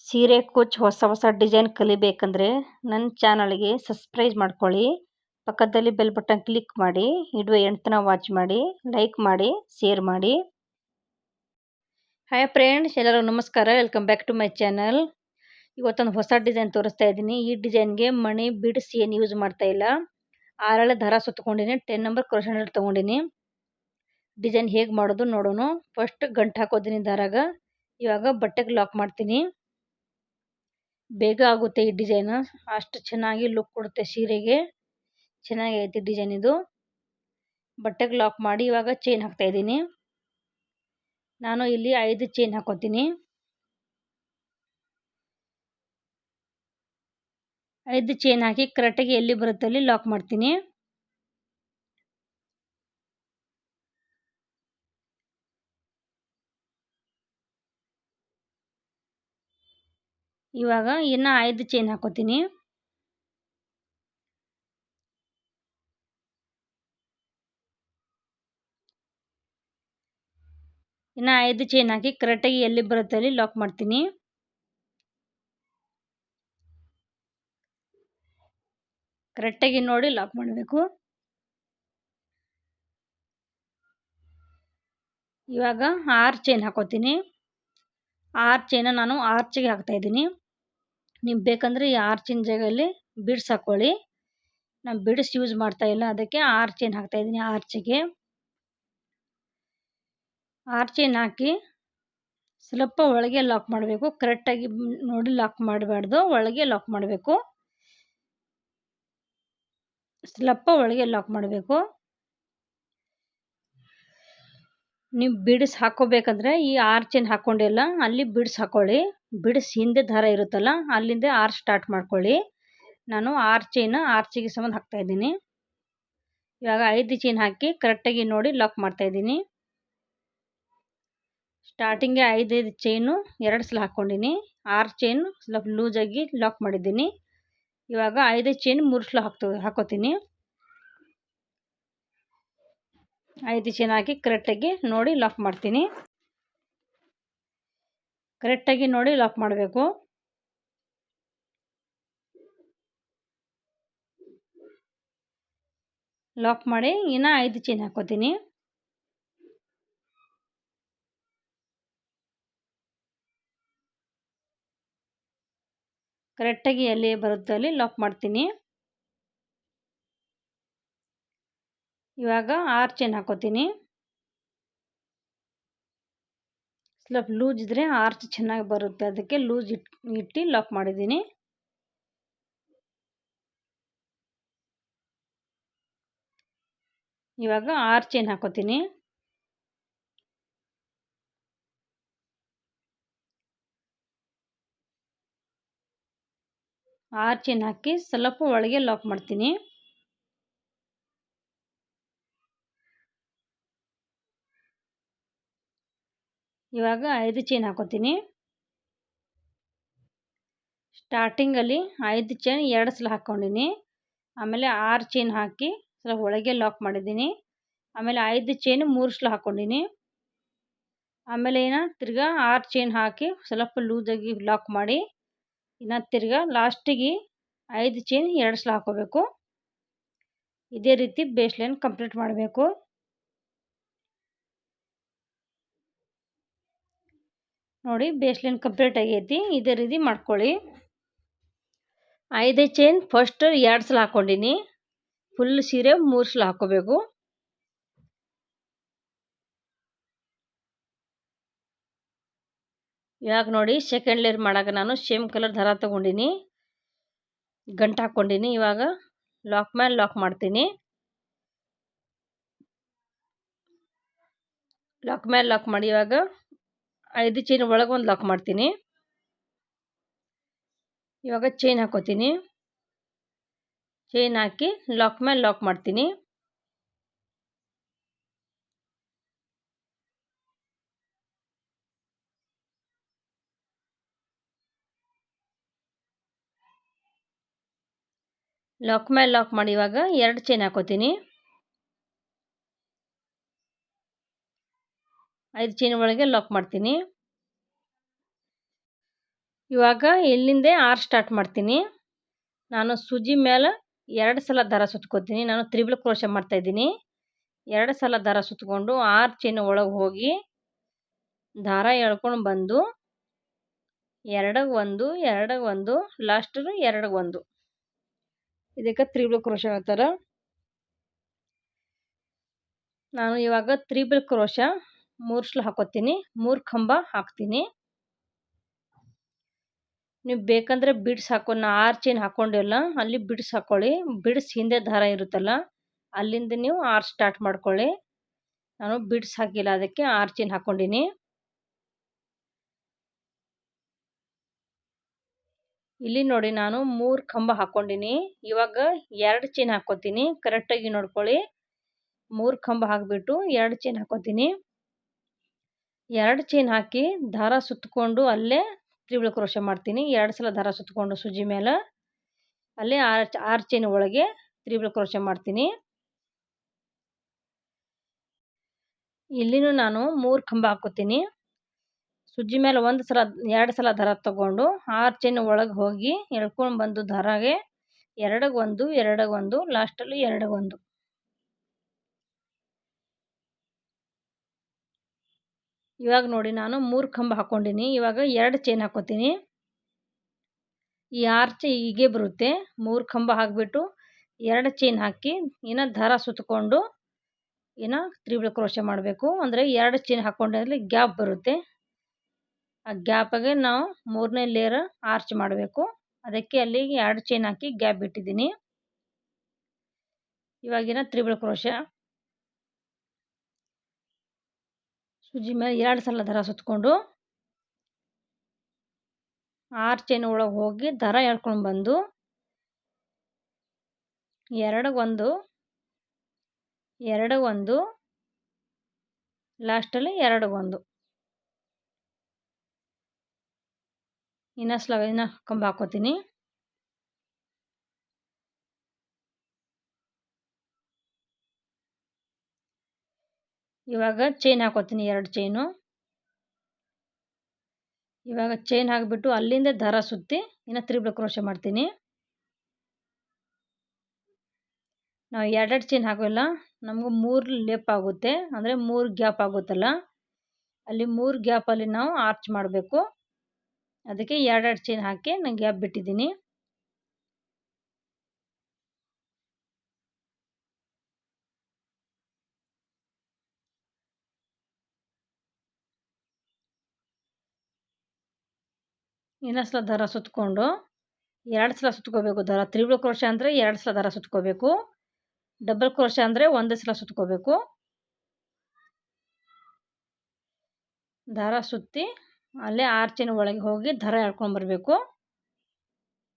ಸೀರೆ ಕುಚ್ಚು ಹೊಸ ಡಿಸೈನ್ ಕಲಿಬೇಕಂದ್ರೆ ನನ್ನ ಚಾನಲ್ಗೆ ಸಬ್ಸ್ಕ್ರೈಬ್ ಮಾಡ್ಕೊಳ್ಳಿ. ಪಕ್ಕದಲ್ಲಿ ಬೆಲ್ ಬಟನ್ ಕ್ಲಿಕ್ ಮಾಡಿ. ವಿಡಿಯೋ ಎಂಡ್ ತನಕ ವಾಚ್ ಮಾಡಿ, ಲೈಕ್ ಮಾಡಿ, ಶೇರ್ ಮಾಡಿ. ಹಾಯ್ ಫ್ರೆಂಡ್ಸ್, ಎಲ್ಲರಿಗೂ ನಮಸ್ಕಾರ. Welcome back to my channel. ಇವತ್ತೊಂದು ಹೊಸ ಡಿಸೈನ್ ತೋರಿಸ್ತಾ ಇದ್ದೀನಿ. ಈ ಡಿಸೈನ್ಗೆ ಮಣಿ ಬಿಡ್ಸ್ ಏನು ಯೂಸ್ ಮಾಡ್ತಾ ಇಲ್ಲ. 6 ದಾರ ಸುತ್ತಕೊಂಡಿನಿ. 10 ನಂಬರ್ ಕ್ರೋಶೆ ನೀಡಲ್ ತೊಗೊಂಡಿನಿ. ಡಿಸೈನ್ ಹೇಗೆ ಮಾಡೋದು ನೋಡೋಣ. ಫಸ್ಟ್ ಗಂಟು ಹಾಕೋತೀನಿ ದಾರಾಗ. ಇವಾಗ ಬಟ್ಟೆಗೆ ಲಾಕ್ ಮಾಡ್ತೀನಿ. ಬೇಗ ಆಗುತ್ತೆ ಈ ಡಿಸೈನ್. ಅಷ್ಟು ಚೆನ್ನಾಗಿ ಲುಕ್ ಕೊಡುತ್ತೆ ಸೀರೆಗೆ. ಚೆನ್ನಾಗಿ ಐತಿ ಡಿಸೈನ್ ಇದು. ಬಟ್ಟೆಗೆ ಲಾಕ್ ಮಾಡಿ ಇವಾಗ ಚೈನ್ ಹಾಕ್ತಾ ಇದ್ದೀನಿ. ನಾನು ಇಲ್ಲಿ 5 ಚೈನ್ ಹಾಕೋತೀನಿ. 5 ಚೈನ್ ಹಾಕಿ ಕರೆಕ್ಟಾಗಿ ಎಲ್ಲಿ ಬರುತ್ತೆ ಅಲ್ಲಿ ಲಾಕ್ ಮಾಡ್ತೀನಿ. ಇವಾಗ ಇನ್ನು 5 ಚೈನ್ ಹಾಕೋತೀನಿ. ಇನ್ನು 5 ಚೈನ್ ಹಾಕಿ ಕರೆಕ್ಟಾಗಿ ಎಲ್ಲಿ ಬರುತ್ತೆ ಅಲ್ಲಿ ಲಾಕ್ ಮಾಡ್ತೀನಿ. ಕರೆಕ್ಟಾಗಿ ನೋಡಿ ಲಾಕ್ ಮಾಡಬೇಕು. ಇವಾಗ 6 ಚೈನ್ ಹಾಕೋತೀನಿ. 6 ಚೈನ ನಾನು ಆರ್ಚಿಗೆ ಹಾಕ್ತಾ ಇದ್ದೀನಿ. ನೀವು ಬೇಕಂದ್ರೆ ಈ 6 ಚೈನ್ ಜಾಗದಲ್ಲಿ ಬಿಡ್ಸ್ ಹಾಕೊಳ್ಳಿ. ನಾನು ಬಿಡ್ಸ್ ಯೂಸ್ ಮಾಡ್ತಾ ಇಲ್ಲ, ಅದಕ್ಕೆ 6 ಚೈನ್ ಹಾಕ್ತಾ ಇದ್ದೀನಿ ಆರ್ಚಿಗೆ. 6 ಚೈನ್ ಹಾಕಿ ಸ್ವಲ್ಪ ಒಳಗೆ ಲಾಕ್ ಮಾಡಬೇಕು. ಕರೆಕ್ಟಾಗಿ ನೋಡಿ ಲಾಕ್ ಮಾಡಬಾರ್ದು, ಒಳಗೆ ಲಾಕ್ ಮಾಡಬೇಕು. ಸ್ವಲ್ಪ ಒಳಗೆ ಲಾಕ್ ಮಾಡಬೇಕು. ನೀವು ಬಿಡ್ಸ್ ಹಾಕೋಬೇಕಂದ್ರೆ ಈ 6 ಚೈನ್ ಹಾಕ್ಕೊಂಡಿಲ್ಲ ಅಲ್ಲಿ ಬಿಡ್ಸ್ ಹಾಕೊಳ್ಳಿ. ಬಿಡ್ಸ್ ಹಿಂದೆ ದಾರ ಇರುತ್ತಲ್ಲ ಅಲ್ಲಿಂದ 6 ಸ್ಟಾರ್ಟ್ ಮಾಡ್ಕೊಳ್ಳಿ. ನಾನು 6 ಚೈನ್ ಆರ್ಚಿಗೆ ಸಂಬಂಧ ಹಾಕ್ತಾ ಇದ್ದೀನಿ. ಇವಾಗ 5 ಚೈನ್ ಹಾಕಿ ಕರೆಕ್ಟಾಗಿ ನೋಡಿ ಲಾಕ್ ಮಾಡ್ತಾ ಇದ್ದೀನಿ. ಸ್ಟಾರ್ಟಿಂಗ್ಗೆ 5 ಚೈನು 2 ಸಲ ಹಾಕ್ಕೊಂಡಿನಿ. 6 ಚೈನ್ ಸ್ವಲ್ಪ ಲೂಸಾಗಿ ಲಾಕ್ ಮಾಡಿದ್ದೀನಿ. ಇವಾಗ 5 ಚೈನ್ 3 ಸಲ ಹಾಕೋತೀನಿ. 5 ಚೈನ್ ಹಾಕಿ ಕರೆಕ್ಟಾಗಿ ನೋಡಿ ಲಾಕ್ ಮಾಡ್ತೀನಿ. ಕರೆಕ್ಟಾಗಿ ನೋಡಿ ಲಾಕ್ ಮಾಡಬೇಕು. ಲಾಕ್ ಮಾಡಿ ಇನ್ನು 5 ಚೈನ್ ಹಾಕೋತೀನಿ. ಕರೆಕ್ಟಾಗಿ ಎಲ್ಲಿ ಬರುತ್ತೆ ಅಲ್ಲಿ ಲಾಕ್ ಮಾಡ್ತೀನಿ. ಇವಾಗ 6 ಚೈನ್ ಹಾಕೋತೀನಿ. ಸ್ವಲ್ಪ ಲೂಸ್ ಇದ್ದರೆ ಆರ್ಚ್ ಚೆನ್ನಾಗಿ ಬರುತ್ತೆ, ಅದಕ್ಕೆ ಲೂಸ್ ಇಟ್ಟು ಲಾಕ್ ಮಾಡಿದ್ದೀನಿ. ಇವಾಗ 6 ಚೈನ್ ಹಾಕೋತೀನಿ. ಆರು ಚೈನ್ ಹಾಕಿ ಸ್ವಲ್ಪ ಒಳಗೆ ಲಾಕ್ ಮಾಡ್ತೀನಿ. ಇವಾಗ 5 ಚೈನ್ ಹಾಕೋತೀನಿ. ಸ್ಟಾರ್ಟಿಂಗಲ್ಲಿ 5 ಚೈನ್ 2 ಸಲ ಹಾಕ್ಕೊಂಡಿನಿ. ಆಮೇಲೆ 6 ಚೈನ್ ಹಾಕಿ ಸ್ವಲ್ಪ ಒಳಗೆ ಲಾಕ್ ಮಾಡಿದ್ದೀನಿ. ಆಮೇಲೆ 5 ಚೈನ್ 3 ಸಲ ಹಾಕ್ಕೊಂಡಿನಿ. ಆಮೇಲೆ ತಿರ್ಗಾ 6 ಚೈನ್ ಹಾಕಿ ಸ್ವಲ್ಪ ಲೂಸಾಗಿ ಲಾಕ್ ಮಾಡಿ ಇನ್ನು ತಿರ್ಗಾ ಲಾಸ್ಟಿಗೆ 5 ಚೈನ್ 2 ಸಲ ಹಾಕೋಬೇಕು. ಇದೇ ರೀತಿ ಬೇಸ್ ಲೈನ್ ಕಂಪ್ಲೀಟ್ ಮಾಡಬೇಕು. ನೋಡಿ ಬೇಸ್ ಲೈನ್ ಕಂಪ್ಲೀಟ್ ಆಗೈತಿ. ಇದೇ ರೀತಿ ಮಾಡ್ಕೊಳ್ಳಿ. 5 ಚೈನ್ ಫಸ್ಟ್ 2 ಸಲ ಹಾಕ್ಕೊಂಡಿನಿ. ಫುಲ್ ಸೀರೆ 3 ಸಲ ಹಾಕೋಬೇಕು. ಇವಾಗ ನೋಡಿ ಸೆಕೆಂಡ್ ಲೇಯರ್ ಮಾಡಾಕ ನಾನು ಸೇಮ್ ಕಲರ್ ದಾರ ತಗೊಂಡಿನಿ, ಗಂಟು ಹಾಕ್ಕೊಂಡಿನಿ. ಇವಾಗ ಲಾಕ್ ಮೇಲೆ ಲಾಕ್ ಮಾಡ್ತೀನಿ. ಲಾಕ್ ಮೇಲೆ ಲಾಕ್ ಮಾಡಿ ಇವಾಗ 5 ಚೈನ್ ಒಳಗೆ ಒಂದು ಲಾಕ್ ಮಾಡ್ತೀನಿ. ಇವಾಗ ಚೈನ್ ಹಾಕೋತೀನಿ. ಚೈನ್ ಹಾಕಿ ಲಾಕ್ ಮೇಲೆ ಲಾಕ್ ಮಾಡ್ತೀನಿ. ಲಾಕ್ ಮೇಲೆ ಲಾಕ್ ಮಾಡಿ ಇವಾಗ 2 ಚೈನ್ ಹಾಕೋತೀನಿ. 5 ಚೈನ್ ಒಳಗೆ ಲಾಕ್ ಮಾಡ್ತೀನಿ. ಇವಾಗ ಇಲ್ಲಿಂದೆ ಆರು ಸ್ಟಾರ್ಟ್ ಮಾಡ್ತೀನಿ. ನಾನು ಸೂಜಿ ಮೇಲೆ 2 ಸಲ ದಾರ ಸುತ್ಕೋತೀನಿ. ನಾನು ತ್ರಿಬಲ್ ಕ್ರೋಶೆ ಮಾಡ್ತಾಯಿದ್ದೀನಿ. 2 ಸಲ ದಾರ ಸುತ್ತಕೊಂಡು 6 ಚೈನ್ ಒಳಗೆ ಹೋಗಿ ದಾರ ಎಳ್ಕೊಂಡು ಬಂದು 2ಗೆ 1 2ಗೆ 1 ಲಾಸ್ಟಿಗೆ 2ಗೆ 1 ಇದಕ್ಕೆ ತ್ರಿಬಲ್ ಕ್ರೋಶೆ ಹೇಳ್ತಾರೆ. ನಾನು ಇವಾಗ ತ್ರಿಬಲ್ ಕ್ರೋಶ 3 ಸಲ ಹಾಕೋತೀನಿ, 3 ಕಂಬ ಹಾಕ್ತೀನಿ. ನೀವು ಬೇಕಂದ್ರೆ ಬಿಡ್ಸ್ ನಾ 6 ಚೈನ್ ಹಾಕೊಂಡಿಲ್ಲ ಅಲ್ಲಿ ಬಿಡ್ಸ್ ಹಾಕೊಳ್ಳಿ. ಬಿಡ್ಸ್ ಹಿಂದೆ ದಾರ ಇರುತ್ತಲ್ಲ ಅಲ್ಲಿಂದ ನೀವು 6 ಸ್ಟಾರ್ಟ್ ಮಾಡ್ಕೊಳ್ಳಿ. ನಾನು ಬಿಡ್ಸ್ ಹಾಕಿಲ್ಲ, ಅದಕ್ಕೆ 6 ಚೈನ್ ಹಾಕೊಂಡಿನಿ. ಇಲ್ಲಿ ನೋಡಿ ನಾನು 3 ಕಂಬ ಹಾಕೊಂಡಿನಿ. ಇವಾಗ 2 ಚೈನ್ ಹಾಕೋತೀನಿ. ಕರೆಕ್ಟಾಗಿ ನೋಡ್ಕೊಳ್ಳಿ. 3 ಕಂಬ ಹಾಕಿಬಿಟ್ಟು 2 ಚೈನ್ ಹಾಕೋತೀನಿ. 2 ಚೈನ್ ಹಾಕಿ ದಾರ ಸುತ್ತಕೊಂಡು ಅಲ್ಲೇ ತ್ರಿಬಲ್ ಕ್ರೋಶೆ ಮಾಡ್ತೀನಿ. 2 ಸಲ ದಾರ ಸುತ್ತಕೊಂಡು ಸೂಜಿ ಮೇಲೆ ಅಲ್ಲೇ 6 ಚೈನ್ ಒಳಗೆ ತ್ರಿಬಲ್ ಕ್ರೋಶೆ ಮಾಡ್ತೀನಿ. ಇಲ್ಲಿನೂ ನಾನು 3 ಕಂಬ ಹಾಕೋತೀನಿ. ಸೂಜಿ ಮೇಲೆ 2 ಸಲ ದಾರ ತಗೊಂಡು 6 ಚೈನ್ ಒಳಗೆ ಹೋಗಿ ಎಳ್ಕೊಂಡು ಬಂದು ದಾರಾಗೆ 2ಗೆ 1 2ಗೆ 1 ಲಾಸ್ಟಲ್ಲಿ 2ಗೆ 1 ಇವಾಗ ನೋಡಿ ನಾನು 3 ಕಂಬ ಹಾಕೊಂಡಿನಿ. ಇವಾಗ 2 ಚೈನ್ ಹಾಕೋತೀನಿ. ಈ 6 ಚೈನ್ ಹೀಗೆ ಬರುತ್ತೆ. 3 ಕಂಬ ಹಾಕಿಬಿಟ್ಟು 2 ಚೈನ್ ಹಾಕಿ ಇನ್ನು ದಾರ ಸುತ್ತಕೊಂಡು ಇನ್ನು ತ್ರಿಬಲ್ ಕ್ರೋಶೆ ಮಾಡಬೇಕು. ಅಂದರೆ 2 ಚೈನ್ ಹಾಕೊಂಡಲ್ಲಿ ಗ್ಯಾಪ್ ಬರುತ್ತೆ. ಆ ಗ್ಯಾಪಾಗೆ ನಾವು 3ನೇ ಲೇಯರ್ ಆರ್ಚ್ ಮಾಡಬೇಕು. ಅದಕ್ಕೆ ಅಲ್ಲಿಗೆ 2 ಚೈನ್ ಹಾಕಿ ಗ್ಯಾಪ್ ಬಿಟ್ಟಿದ್ದೀನಿ. ಇವಾಗಿನ ತ್ರಿಬಲ್ ಕ್ರೋಶೆ ಸೂಜಿ ಮೇಲೆ 2 ಸಲ ದಾರ ಸುತ್ತಕೊಂಡು 6 ಚೈನ್ ಒಳಗೆ ಹೋಗಿ ದಾರ ಎಳ್ಕೊಂಡು ಬಂದು 2ಗೆ 1 2ಗೆ 1 ಲಾಸ್ಟಲ್ಲಿ 2ಗೆ 1 ಇನ್ನು ಕಂಬ ಹಾಕೋತೀನಿ. ಇವಾಗ ಚೈನ್ ಹಾಕೋತೀನಿ 2 ಚೈನು. ಇವಾಗ ಚೈನ್ ಹಾಕಿಬಿಟ್ಟು ಅಲ್ಲಿಂದ ದಾರ ಸುತ್ತಿ ಇನ್ನು ತ್ರಿಬಲ್ ಕ್ರೋಶೆ ಮಾಡ್ತೀನಿ. ನಾವು 2 ಚೈನ್ ಹಾಕೋಲ್ಲ, ನಮಗೂ 3 ಲೇಪ್ ಆಗುತ್ತೆ. ಅಂದರೆ 3 ಗ್ಯಾಪ್ ಆಗುತ್ತಲ್ಲ, ಅಲ್ಲಿ 3 ಗ್ಯಾಪಲ್ಲಿ ನಾವು ಆರ್ಚ್ ಮಾಡಬೇಕು. ಅದಕ್ಕೆ 2 ಚೈನ್ ಹಾಕಿ ನಾನು ಗ್ಯಾಪ್ ಬಿಟ್ಟಿದ್ದೀನಿ. ಇನ್ನೊಂದು ಸಲ ದಾರ ಸುತ್ತಕೊಂಡು 2 ಸಲ ಸುತ್ಕೋಬೇಕು ದಾರ. ತ್ರಿಬಲ್ ಕ್ರೋಶೆ ಅಂದರೆ 2 ಸಲ ದಾರ ಸುತ್ಕೋಬೇಕು. ಡಬಲ್ ಕ್ರೋಶೆ ಅಂದರೆ 1 ಸಲ ಸುತ್ಕೋಬೇಕು. ದಾರ ಸುತ್ತಿ ಅಲ್ಲೇ 6 ಚೈನ್ ಒಳಗೆ ಹೋಗಿ ದಾರ ಎಳ್ಕೊಂಡು ಬರಬೇಕು.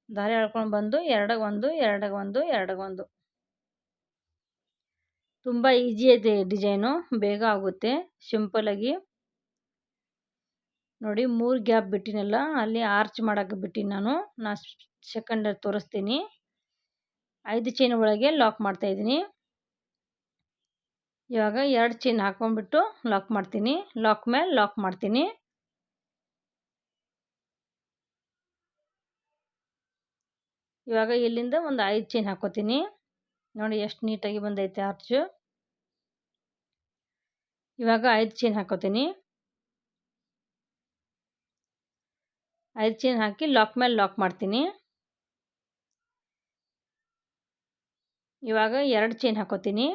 ದಾರ ಎಳ್ಕೊಂಡು ಬಂದು 2ಗೆ 1 2ಗೆ 1 2ಗೆ 1 ತುಂಬ ಈಜಿ ಇದೆ ಡಿಸೈನು, ಬೇಗ ಆಗುತ್ತೆ ಸಿಂಪಲ್ಲಾಗಿ. ನೋಡಿ 3 ಗ್ಯಾಪ್ ಬಿಟ್ಟಿನಲ್ಲ, ಅಲ್ಲಿ ಆರ್ಚ್ ಮಾಡೋಕ್ಕೆ ಬಿಟ್ಟಿನಿ ನಾನು ಸೆಕೆಂಡ್ ತೋರಿಸ್ತೀನಿ. 5 ಚೈನ್ ಒಳಗೆ ಲಾಕ್ ಮಾಡ್ತಾಯಿದ್ದೀನಿ. ಇವಾಗ 2 ಚೈನ್ ಹಾಕೊಂಡ್ಬಿಟ್ಟು ಲಾಕ್ ಮಾಡ್ತೀನಿ. ಲಾಕ್ ಮೇಲೆ ಲಾಕ್ ಮಾಡ್ತೀನಿ. ಇವಾಗ ಇಲ್ಲಿಂದ ಒಂದು 5 ಚೈನ್ ಹಾಕೋತೀನಿ. ನೋಡಿ ಎಷ್ಟು ನೀಟಾಗಿ ಬಂದೈತೆ ಆರ್ಚು. ಇವಾಗ 5 ಚೈನ್ ಹಾಕೋತೀನಿ. 5 ಚೈನ್ ಹಾಕಿ ಲಾಕ್ ಮೇಲೆ ಲಾಕ್ ಮಾಡ್ತೀನಿ. ಇವಾಗ 2 ಚೈನ್ ಹಾಕೋತೀನಿ.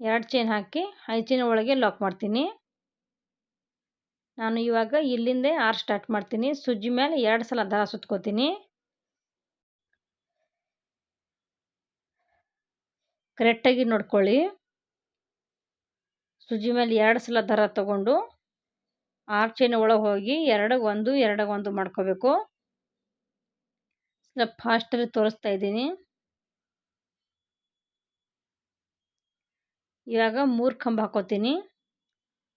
2 ಚೈನ್ ಹಾಕಿ 5 ಚೈನ್ ಒಳಗೆ ಲಾಕ್ ಮಾಡ್ತೀನಿ. ನಾನು ಇವಾಗ ಇಲ್ಲಿಂದ 6 ಸ್ಟಾರ್ಟ್ ಮಾಡ್ತೀನಿ. ಸೂಜಿ ಮೇಲೆ 2 ಸಲ ದಾರ ಸುತ್ಕೋತೀನಿ. ಕರೆಕ್ಟಾಗಿ ನೋಡ್ಕೊಳ್ಳಿ. ಸೂಜಿ ಮೇಲೆ 2 ಸಲ ದಾರ ತಗೊಂಡು 6 ಚೈನ್ ಒಳಗೆ ಹೋಗಿ 2ಗೆ 1 2ಗೆ 1 ಮಾಡ್ಕೋಬೇಕು. ಸ್ವಲ್ಪ ಫಾಸ್ಟಲ್ಲಿ ತೋರಿಸ್ತಾ ಇದ್ದೀನಿ. ಇವಾಗ 3 ಕಂಬ ಹಾಕೋತೀನಿ.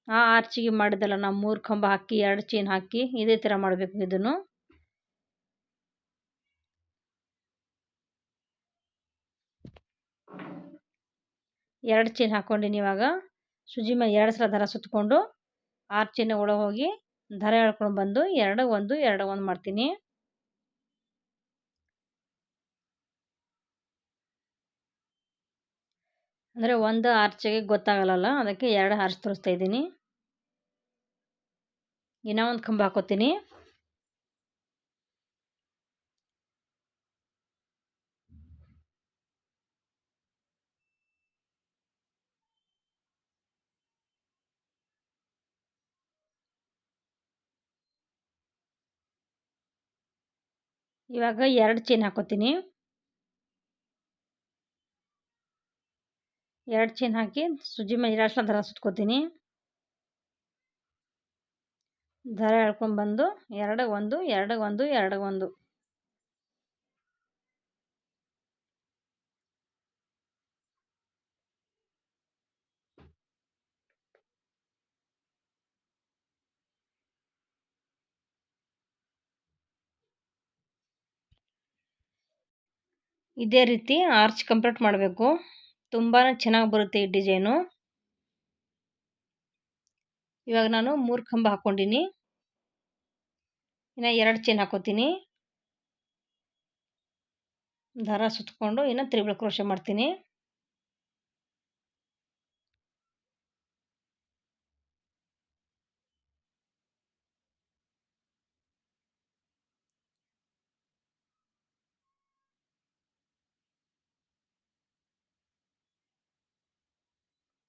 ಆ ಆರ್ಚಿಗೆ ಮಾಡಿದಲ್ಲ ನಾವು 3 ಕಂಬ ಹಾಕಿ 2 ಚೈನ್ ಹಾಕಿ ಇದೇ ಥರ ಮಾಡಬೇಕು. ಇದನ್ನು ಎರಡು ಚೈನ್ ಹಾಕ್ಕೊಂಡಿನಿ. ಇವಾಗ ಸೂಜಿ ಮೇಲೆ 2 ಸಲ ದಾರ ಸುತ್ತಕೊಂಡು ಆರ್ಚಿನ ಒಳಗೆ ಹೋಗಿ ದಾರ ಎಳ್ಕೊಂಡು ಬಂದು 2 1 2 1 ಮಾಡ್ತೀನಿ. ಅಂದರೆ ಒಂದು ಆರ್ಚಿಗೆ ಗೊತ್ತಾಗಲ್ಲಲ್ಲ, ಅದಕ್ಕೆ 2 ಆರ್ಚ್ ತೋರಿಸ್ತಾ ಇದ್ದೀನಿ. ಇನ್ನೂ ಒಂದು ಕಂಬ ಹಾಕೋತೀನಿ. ಇವಾಗ 2 ಚೈನ್ ಹಾಕೋತೀನಿ. 2 ಚೈನ್ ಹಾಕಿ ಸೂಜಿ ಮೇಲೆ 2 ಸಲ ದಾರ ಸುತ್ಕೋತೀನಿ. ದಾರ ಎಳ್ಕೊಂಡು ಬಂದು 2 1 2 1 2 1. ಇದೇ ರೀತಿ ಆರ್ಚ್ ಕಂಪ್ಲೀಟ್ ಮಾಡಬೇಕು. ತುಂಬಾ ಚೆನ್ನಾಗಿ ಬರುತ್ತೆ ಈ ಡಿಸೈನು. ಇವಾಗ ನಾನು 3 ಕಂಬ ಹಾಕ್ಕೊಂಡಿನಿ. ಇನ್ನು 2 ಚೈನ್ ಹಾಕೋತೀನಿ. ದಾರ ಸುತ್ತಕೊಂಡು ಇನ್ನು ತ್ರಿಬಲ್ ಕ್ರೋಶೆ ಮಾಡ್ತೀನಿ.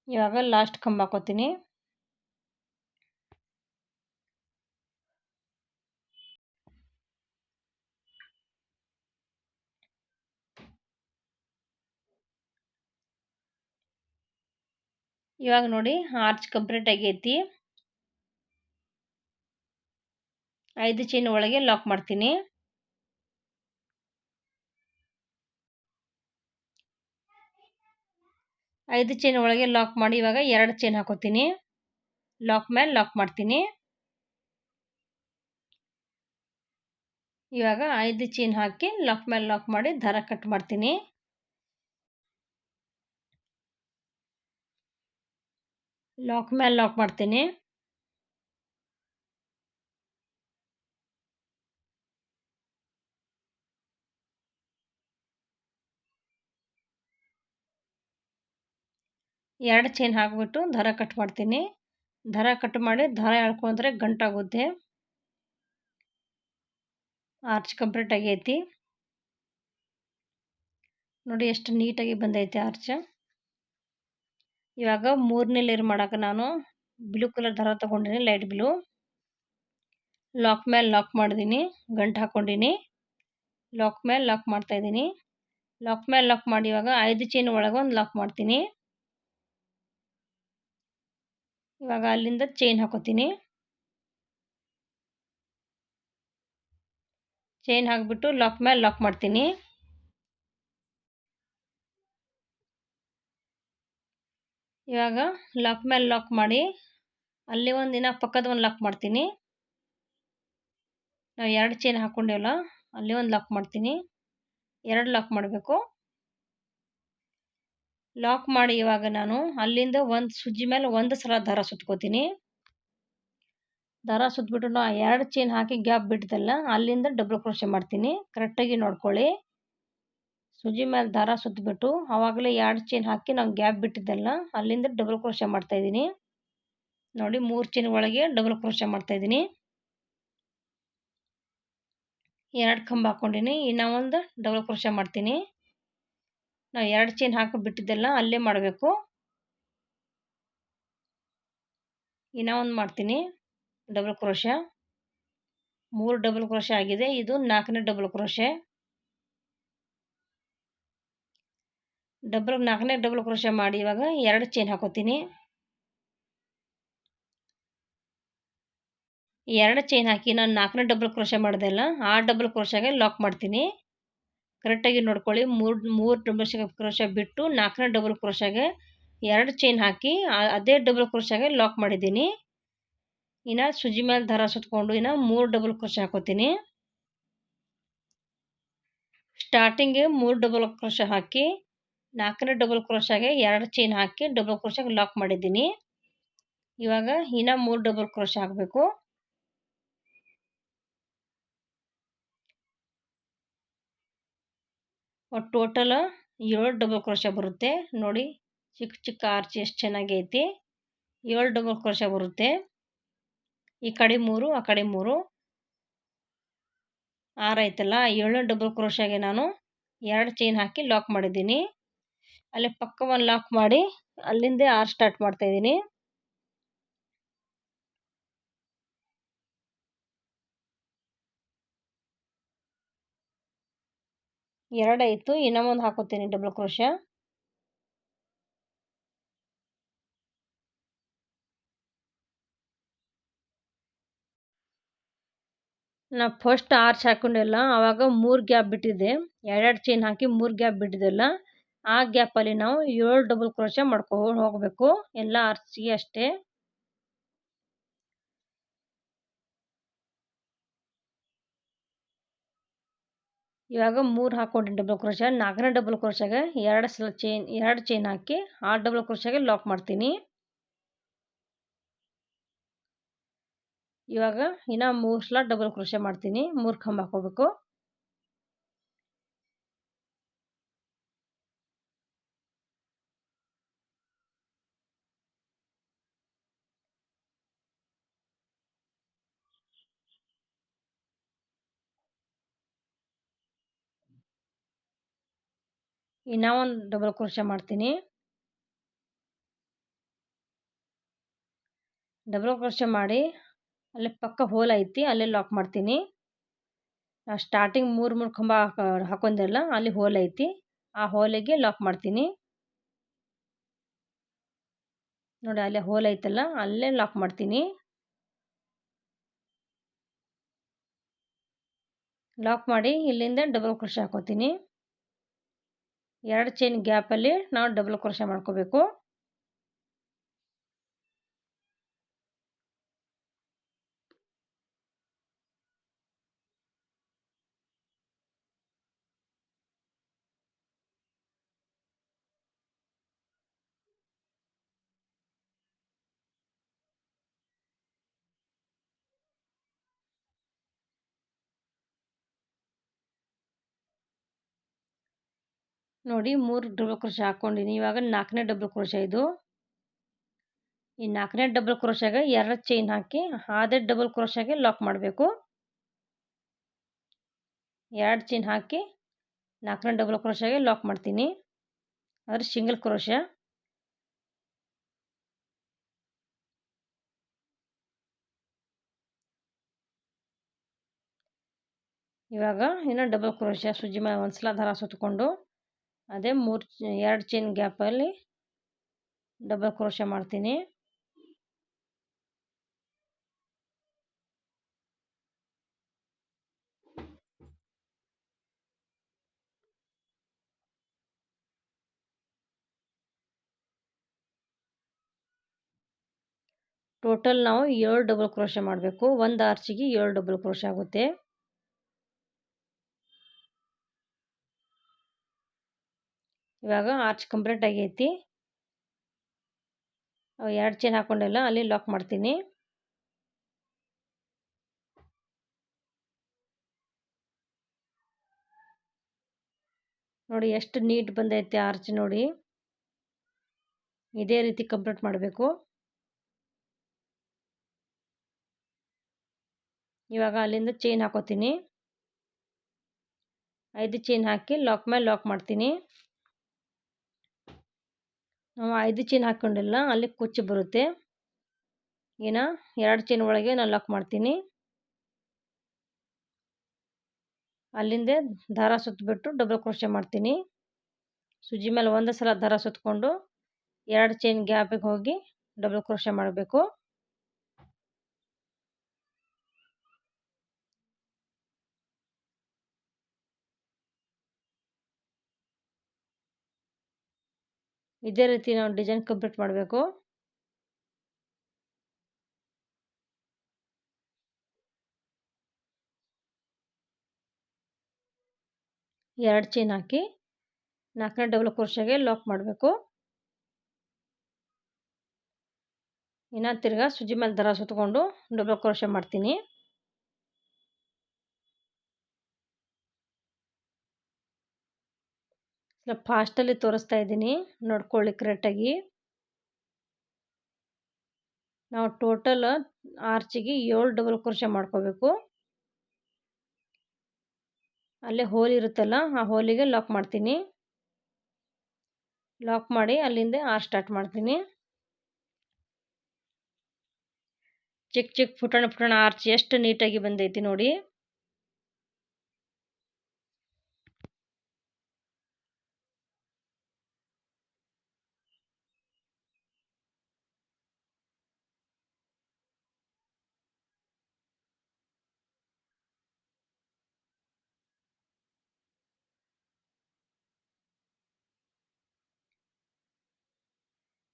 ಇವಾಗ ಲಾಸ್ಟ್ ಕಂಬ ಹಾಕೋತೀನಿ. ಇವಾಗ ನೋಡಿ ಆರ್ಚ್ ಕಂಪ್ಲೀಟ್ ಆಗೈತಿ. 5 ಚೈನ್ ಒಳಗೆ ಲಾಕ್ ಮಾಡ್ತೀನಿ. 5 ಚೈನ್ ಒಳಗೆ ಲಾಕ್ ಮಾಡಿ ಇವಾಗ 2 ಚೈನ್ ಹಾಕೋತೀನಿ. ಲಾಕ್ ಮೇಲೆ ಲಾಕ್ ಮಾಡ್ತೀನಿ. ಇವಾಗ 5 ಚೈನ್ ಹಾಕಿ ಲಾಕ್ ಮೇಲೆ ಲಾಕ್ ಮಾಡಿ ದಾರ ಕಟ್ ಮಾಡ್ತೀನಿ. ಲಾಕ್ ಮೇಲೆ ಲಾಕ್ ಮಾಡ್ತೀನಿ. ಎರಡು ಚೈನ್ ಹಾಕಿಬಿಟ್ಟು ದಾರ ಕಟ್ ಮಾಡ್ತೀನಿ. ದಾರ ಕಟ್ ಮಾಡಿ ದಾರ ಎಳ್ಕೊಂಡ್ರೆ ಗಂಟಾಗುತ್ತೆ. ಆರ್ಚ್ ಕಂಪ್ಲೀಟ್ ಆಗೈತಿ. ನೋಡಿ ಎಷ್ಟು ನೀಟಾಗಿ ಬಂದೈತೆ ಆರ್ಚ್. ಇವಾಗ 3ನೇ ಲೇಯರ್ ಮಾಡೋಕೆ ನಾನು ಬ್ಲೂ ಕಲರ್ ದಾರ ತೊಗೊಂಡಿನಿ, ಲೈಟ್ ಬ್ಲೂ. ಲಾಕ್ ಮೇಲೆ ಲಾಕ್ ಮಾಡಿದ್ದೀನಿ, ಗಂಟು ಹಾಕ್ಕೊಂಡಿನಿ. ಲಾಕ್ ಮೇಲೆ ಲಾಕ್ ಮಾಡ್ತಾಯಿದ್ದೀನಿ. ಲಾಕ್ ಮೇಲೆ ಲಾಕ್ ಮಾಡಿ ಇವಾಗ 5 ಚೈನ್ ಒಳಗೆ ಒಂದು ಲಾಕ್ ಮಾಡ್ತೀನಿ. ಇವಾಗ ಅಲ್ಲಿಂದ ಚೈನ್ ಹಾಕೋತೀನಿ. ಚೈನ್ ಹಾಕಿಬಿಟ್ಟು ಲಾಕ್ ಮೇಲೆ ಲಾಕ್ ಮಾಡ್ತೀನಿ. ಇವಾಗ ಲಾಕ್ ಮೇಲೆ ಲಾಕ್ ಮಾಡಿ ಅಲ್ಲಿ ಒಂದು ದಿನ ಪಕ್ಕದ ಒಂದು ಲಾಕ್ ಮಾಡ್ತೀನಿ. ನಾವು 2 ಚೈನ್ ಹಾಕ್ಕೊಂಡೇವಲ್ಲ ಅಲ್ಲಿ ಒಂದು ಲಾಕ್ ಮಾಡ್ತೀನಿ. 2 ಲಾಕ್ ಮಾಡಬೇಕು. ಲಾಕ್ ಮಾಡಿ ಇವಾಗ ನಾನು ಅಲ್ಲಿಂದ ಒಂದು ಸುಜ್ಜಿ ಮೇಲೆ ಒಂದು ಸಲ ದಾರ ಸುತ್ಕೋತೀನಿ. ದಾರ ಸುತ್ತಬಿಟ್ಟು ನಾವು 2 ಚೈನ್ ಹಾಕಿ ಗ್ಯಾಪ್ ಬಿಡ್ತಲ್ಲ ಅಲ್ಲಿಂದ ಡಬಲ್ ಕ್ರೋಶೆ ಮಾಡ್ತೀನಿ. ಕರೆಕ್ಟಾಗಿ ನೋಡ್ಕೊಳ್ಳಿ. ಸುಜಿ ಮೇಲೆ ದಾರ ಸುತ್ತಬಿಟ್ಟು ಆವಾಗಲೇ 2 ಚೈನ್ ಹಾಕಿ ನಾವು ಗ್ಯಾಪ್ ಬಿಟ್ಟಿದ್ದಲ್ಲ ಅಲ್ಲಿಂದ ಡಬಲ್ ಕ್ರೋಶೆ ಮಾಡ್ತಾಯಿದ್ದೀನಿ. ನೋಡಿ 3 ಚೈನ್ ಒಳಗೆ ಡಬಲ್ ಕ್ರೋಶೆ ಮಾಡ್ತಾಯಿದ್ದೀನಿ. 2 ಕಂಬ ಹಾಕ್ಕೊಂಡಿನಿ. ಇನ್ನೂ ಒಂದು ಡಬಲ್ ಕ್ರೋಶೆ ಮಾಡ್ತೀನಿ. ನಾವು 2 ಚೈನ್ ಹಾಕಿ ಬಿಟ್ಟಿದ್ದೆಲ್ಲ ಅಲ್ಲೇ ಮಾಡಬೇಕು. ಇನ್ನೂ ಒಂದು ಮಾಡ್ತೀನಿ ಡಬಲ್ ಕ್ರೋಶೆ. 3 ಡಬಲ್ ಕ್ರೋಶೆ ಆಗಿದೆ. ಇದು 4ನೇ ಡಬಲ್ ಕ್ರೋಶೆ. 4ನೇ ಡಬಲ್ ಕ್ರೋಶೆ ಮಾಡಿ ಇವಾಗ 2 ಚೈನ್ ಹಾಕೋತೀನಿ. 2 ಚೈನ್ ಹಾಕಿ ನಾನು 4ನೇ ಡಬಲ್ ಕ್ರೋಶೆ ಮಾಡಿದೆಲ್ಲ ಆ ಡಬಲ್ ಕ್ರೋಶೆಗೆ ಲಾಕ್ ಮಾಡ್ತೀನಿ. ಕರೆಕ್ಟಾಗಿ ನೋಡ್ಕೊಳ್ಳಿ. 3 ಡಬಲ್ ಕ್ರೋಶೆ ಬಿಟ್ಟು 4ನೇ ಡಬಲ್ ಕ್ರೋಶೆಗೆ 2 ಚೈನ್ ಹಾಕಿ ಅದೇ ಡಬಲ್ ಕ್ರೋಶೆಗೆ ಲಾಕ್ ಮಾಡಿದ್ದೀನಿ. ಇನ್ನು ಸುಜಿ ಮೇಲೆ ದಾರ ಸುತ್ತಕೊಂಡು ಇನ್ನು 3 ಡಬಲ್ ಕ್ರೋಶೆ ಹಾಕೋತೀನಿ. ಸ್ಟಾರ್ಟಿಂಗ್ಗೆ 3 ಡಬಲ್ ಕ್ರೋಶೆ ಹಾಕಿ 4ನೇ ಡಬಲ್ ಕ್ರೋಶೆಗೆ 2 ಚೈನ್ ಹಾಕಿ ಡಬಲ್ ಕ್ರೋಶೆಗೆ ಲಾಕ್ ಮಾಡಿದ್ದೀನಿ. ಇವಾಗ ಇನ್ನು 3 ಡಬಲ್ ಕ್ರೋಶೆ ಹಾಕಬೇಕು. ಟೋಟಲ್ 7 ಡಬಲ್ ಕ್ರೋಶೆ ಬರುತ್ತೆ ನೋಡಿ. ಚಿಕ್ಕ ಚಿಕ್ಕ ಆರ್ಚ್ ಎಷ್ಟು ಚೆನ್ನಾಗಿ ಐತಿ. 7 ಡಬಲ್ ಕ್ರೋಶೆ ಬರುತ್ತೆ. ಈ ಕಡೆ 3 ಆ ಕಡೆ 3 6 ಐತಲ್ಲ. 7 ಡಬಲ್ ಕ್ರೋಶೆಗೆ ನಾನು 2 ಚೈನ್ ಹಾಕಿ ಲಾಕ್ ಮಾಡಿದ್ದೀನಿ. ಅಲ್ಲೇ ಪಕ್ಕ ಒಂದು ಲಾಕ್ ಮಾಡಿ ಅಲ್ಲಿಂದೇ 6 ಸ್ಟಾರ್ಟ್ ಮಾಡ್ತಾ ಇದ್ದೀನಿ. ಎರಡಾಯಿತು, ಇನ್ನೂ ಒಂದು ಹಾಕೋತೀನಿ ಡಬಲ್ ಕ್ರೋಶೆ. ನಾ ಫಸ್ಟ್ ಆರ್ಚ್ ಹಾಕೊಂಡಿಲ್ಲ, ಆವಾಗ 3 ಗ್ಯಾಪ್ ಬಿಟ್ಟಿದೆ. 2 ಚೈನ್ ಹಾಕಿ 3 ಗ್ಯಾಪ್ ಬಿಟ್ಟಿದ್ದೆಲ್ಲ, ಆ ಗ್ಯಾಪಲ್ಲಿ ನಾವು 7 ಡಬಲ್ ಕ್ರೋಶೆ ಮಾಡ್ಕೊಂಡು ಹೋಗಬೇಕು ಎಲ್ಲ ಆರ್ಚಿಗೆ ಅಷ್ಟೇ. ಇವಾಗ 3 ಹಾಕ್ಕೊಂಡು ಡಬಲ್ ಕ್ರೋಶೆ, 4ನೇ ಡಬಲ್ ಕ್ರೋಶೆಗೆ 2 ಚೈನ್ ಹಾಕಿ ಆ ಡಬಲ್ ಕ್ರೋಶೆಗೆ ಲಾಕ್ ಮಾಡ್ತೀನಿ. ಇವಾಗ ಇನ್ನು 3 ಸಲ ಡಬಲ್ ಕ್ರೋಶೆ ಮಾಡ್ತೀನಿ. 3 ಕಂಬ ಹಾಕೋಬೇಕು. ಇನ್ನೂ ಒಂದು ಡಬಲ್ ಕ್ರೋಶೆ ಮಾಡ್ತೀನಿ. ಡಬಲ್ ಕ್ರೋಶೆ ಮಾಡಿ ಅಲ್ಲಿ ಪಕ್ಕ ಹೋಲ್ ಐತಿ, ಅಲ್ಲೇ ಲಾಕ್ ಮಾಡ್ತೀನಿ. ಸ್ಟಾರ್ಟಿಂಗ್ 3 ಕಂಬ ಹಾಕೊಂಡೆಲ್ಲ ಅಲ್ಲಿ ಹೋಲ್ ಐತಿ, ಆ ಹೋಲಿಗೆ ಲಾಕ್ ಮಾಡ್ತೀನಿ ನೋಡಿ. ಅಲ್ಲೇ ಹೋಲ್ ಐತಲ್ಲ, ಅಲ್ಲೇ ಲಾಕ್ ಮಾಡ್ತೀನಿ. ಲಾಕ್ ಮಾಡಿ ಇಲ್ಲಿಂದ ಡಬಲ್ ಕ್ರೋಶೆ ಹಾಕೋತೀನಿ. 2 ಚೈನ್ ಗ್ಯಾಪಲ್ಲಿ ನಾವು ಡಬಲ್ ಕ್ರೋಶೆ ಮಾಡ್ಕೋಬೇಕು. ನೋಡಿ 3 ಡಬಲ್ ಕ್ರೋಶೆ ಹಾಕ್ಕೊಂಡಿನಿ. ಇವಾಗ 4ನೇ ಡಬಲ್ ಕ್ರೋಶೆ ಇದು. ಈ 4ನೇ ಡಬಲ್ ಕ್ರೋಶೆಗೆ 2 ಚೈನ್ ಹಾಕಿ ಅದೇ ಡಬಲ್ ಕ್ರೋಶೆಗೆ ಲಾಕ್ ಮಾಡಬೇಕು. 2 ಚೈನ್ ಹಾಕಿ 4ನೇ ಡಬಲ್ ಕ್ರೋಶೆಗೆ ಲಾಕ್ ಮಾಡ್ತೀನಿ, ಆದರೆ ಸಿಂಗಲ್ ಕ್ರೋಶೆ. ಇವಾಗ ಇನ್ನು ಡಬಲ್ ಕ್ರೋಶೆ ಸೂಜಿ ಮೇಲೆ ಒಂದು ಸಲ ದಾರ ಸುತ್ತಕೊಂಡು ಅದೇ 2 ಚೈನ್ ಗ್ಯಾಪಲ್ಲಿ ಡಬಲ್ ಕ್ರೋಶೆ ಮಾಡ್ತೀನಿ. ಟೋಟಲ್ ನಾವು 7 ಡಬಲ್ ಕ್ರೋಶೆ ಮಾಡಬೇಕು. ಒಂದು ಆರ್ಚಿಗೆ 7 ಡಬಲ್ ಕ್ರೋಶೆ ಆಗುತ್ತೆ. ಇವಾಗ ಆರ್ಚ್ ಕಂಪ್ಲೀಟ್ ಆಗೈತಿ. 2 ಚೈನ್ ಹಾಕೊಂಡೆಲ್ಲ ಅಲ್ಲಿ ಲಾಕ್ ಮಾಡ್ತೀನಿ. ನೋಡಿ ಎಷ್ಟು ನೀಟ್ ಬಂದೈತೆ ಆರ್ಚ್ ನೋಡಿ. ಇದೇ ರೀತಿ ಕಂಪ್ಲೀಟ್ ಮಾಡಬೇಕು. ಇವಾಗ ಅಲ್ಲಿಂದ ಚೈನ್ ಹಾಕೋತೀನಿ. 5 ಚೈನ್ ಹಾಕಿ ಲಾಕ್ ಮೇಲೆ ಲಾಕ್ ಮಾಡ್ತೀನಿ. ನಾವು 5 ಚೈನ್ ಹಾಕ್ಕೊಂಡಿಲ್ಲ, ಅಲ್ಲಿ ಕುಚ್ಚು ಬರುತ್ತೆ. ಇನ್ನು 2 ಚೈನ್ ಒಳಗೆ ನಾನು ಲಾಕ್ ಮಾಡ್ತೀನಿ. ಅಲ್ಲಿಂದ ದಾರ ಸುತ್ತಬಿಟ್ಟು ಡಬಲ್ ಕ್ರೋಶೆ ಮಾಡ್ತೀನಿ. ಸೂಜಿ ಮೇಲೆ ಒಂದು ಸಲ ದಾರ ಸುತ್ತಕೊಂಡು 2 ಚೈನ್ ಗ್ಯಾಪಿಗೆ ಹೋಗಿ ಡಬಲ್ ಕ್ರೋಶೆ ಮಾಡಬೇಕು. ಇದೇ ರೀತಿ ನಾವು ಡಿಸೈನ್ ಕಂಪ್ಲೀಟ್ ಮಾಡಬೇಕು. ಎರಡು ಚೈನ್ ಹಾಕಿ 4ನೇ ಡಬಲ್ ಕ್ರೋಶೆಗೆ ಲಾಕ್ ಮಾಡಬೇಕು. ಇನ್ನು ತಿರ್ಗಾ ಸುಜಿ ಮೇಲೆ ದಾರ ಸುತ್ತಕೊಂಡು ಡಬಲ್ ಕ್ರೋಶೆ ಮಾಡ್ತೀನಿ. ಸ್ವಲ್ಪ ಫಾಸ್ಟಲ್ಲಿ ತೋರಿಸ್ತಾ ಇದ್ದೀನಿ, ನೋಡ್ಕೊಳ್ಳಿ ಕರೆಕ್ಟಾಗಿ. ನಾವು ಟೋಟಲ್ ಆರ್ಚಿಗೆ 7 ಡಬಲ್ ಕ್ರೋಶೆ ಮಾಡ್ಕೋಬೇಕು. ಅಲ್ಲೇ ಹೋಲ್ ಇರುತ್ತಲ್ಲ, ಆ ಹೋಲಿಗೆ ಲಾಕ್ ಮಾಡ್ತೀನಿ. ಲಾಕ್ ಮಾಡಿ ಅಲ್ಲಿಂದ ಆರ್ಚ್ ಸ್ಟಾರ್ಟ್ ಮಾಡ್ತೀನಿ. ಚಿಕ್ಕ ಚಿಕ್ಕ ಪುಟಣ ಆರ್ಚ್ ಎಷ್ಟು ನೀಟಾಗಿ ಬಂದೈತಿ ನೋಡಿ.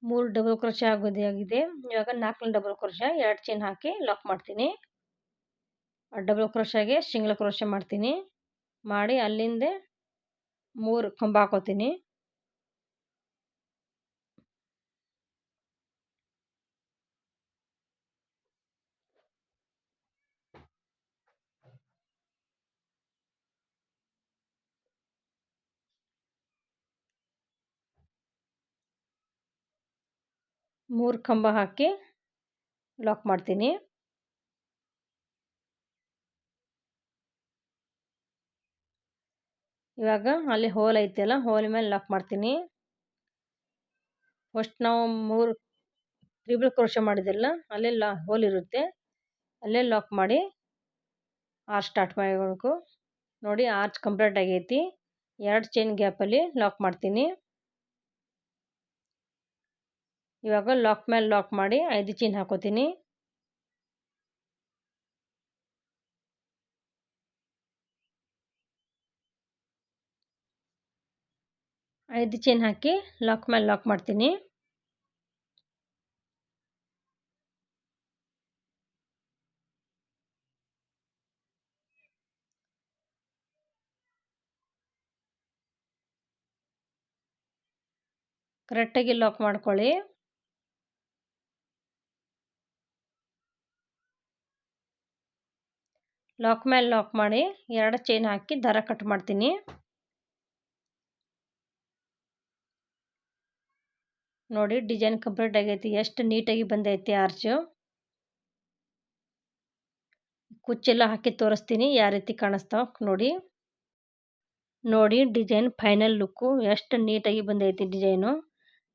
ಮೂರು ಡಬಲ್ ಕ್ರೋಶೆ ಆಗಿದೆ. ಇವಾಗ 4ನೇ ಡಬಲ್ ಕ್ರೋಶೆ 2 ಚೈನ್ ಹಾಕಿ ಲಾಕ್ ಮಾಡ್ತೀನಿ. ಡಬಲ್ ಕ್ರೋಶೆಗೆ ಸಿಂಗಲ್ ಕ್ರೋಶೆ ಮಾಡ್ತೀನಿ. ಮಾಡಿ ಅಲ್ಲಿಂದ 3 ಕಂಬ ಹಾಕೋತೀನಿ. ಮೂರು ಕಂಬ ಹಾಕಿ ಲಾಕ್ ಮಾಡ್ತೀನಿ. ಇವಾಗ ಅಲ್ಲಿ ಹೋಲ್ ಐತಲ್ಲ, ಹೋಲ್ ಮೇಲೆ ಲಾಕ್ ಮಾಡ್ತೀನಿ. ಫಸ್ಟ್ ನಾವು 3 ತ್ರಿಬಲ್ ಕ್ರೋಶೆ ಮಾಡಿದಿಲ್ಲ, ಅಲ್ಲೇ ಹೋಲ್ ಇರುತ್ತೆ, ಅಲ್ಲೇ ಲಾಕ್ ಮಾಡಿ ಆರ್ಚ್ ಸ್ಟಾರ್ಟ್ ಮಾಡಬೇಕು. ನೋಡಿ ಆರ್ಚ್ ಕಂಪ್ಲೀಟ್ ಆಗೈತಿ. 2 ಚೈನ್ ಗ್ಯಾಪಲ್ಲಿ ಲಾಕ್ ಮಾಡ್ತೀನಿ. ಇವಾಗ ಲಾಕ್ ಮೇಲೆ ಲಾಕ್ ಮಾಡಿ 5 ಚೈನ್ ಹಾಕೋತೀನಿ. ಐದು ಚೈನ್ ಹಾಕಿ ಲಾಕ್ ಮೇಲೆ ಲಾಕ್ ಮಾಡ್ತೀನಿ. ಕರೆಕ್ಟಾಗಿ ಲಾಕ್ ಮಾಡ್ಕೊಳ್ಳಿ. ಲಾಕ್ ಮೇಲೆ ಲಾಕ್ ಮಾಡಿ 2 ಚೈನ್ ಹಾಕಿ ದಾರ ಕಟ್ ಮಾಡ್ತೀನಿ. ನೋಡಿ ಡಿಸೈನ್ ಕಂಪ್ಲೀಟ್ ಆಗೈತಿ, ಎಷ್ಟು ನೀಟಾಗಿ ಬಂದೈತಿ ಆರ್ಚು. ಕುಚ್ಚೆಲ್ಲ ಹಾಕಿ ತೋರಿಸ್ತೀನಿ ಯಾವ ರೀತಿ ಕಾಣಿಸ್ತಾವ ನೋಡಿ. ನೋಡಿ ಡಿಸೈನ್ ಫೈನಲ್ ಲುಕ್ಕು ಎಷ್ಟು ನೀಟಾಗಿ ಬಂದೈತಿ ಡಿಸೈನು.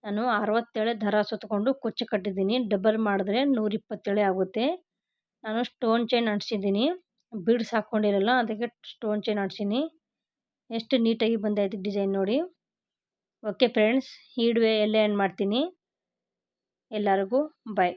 ನಾನು 67 ದಾರ ಸುತ್ತಕೊಂಡು ಕುಚ್ಚು ಕಟ್ಟಿದ್ದೀನಿ. ಡಬಲ್ ಮಾಡಿದ್ರೆ 127 ಆಗುತ್ತೆ. ನಾನು ಸ್ಟೋನ್ ಚೈನ್ ಅಂಟಿಸಿದ್ದೀನಿ, ಬೀಡ್ಸ್ ಹಾಕ್ಕೊಂಡಿರಲ್ಲ, ಅದಕ್ಕೆ ಸ್ಟೋನ್ ಚೈನ್ ಅಂಟಿಸೀನಿ. ಎಷ್ಟು ನೀಟಾಗಿ ಬಂದೈತಿ ಡಿಸೈನ್ ನೋಡಿ. ಓಕೆ ಫ್ರೆಂಡ್ಸ್, ಈ ವಿಡಿಯೋ ಎಲ್ಲೇ ಎಂಡ್ ಮಾಡ್ತೀನಿ. ಎಲ್ಲರಿಗೂ ಬಾಯ್.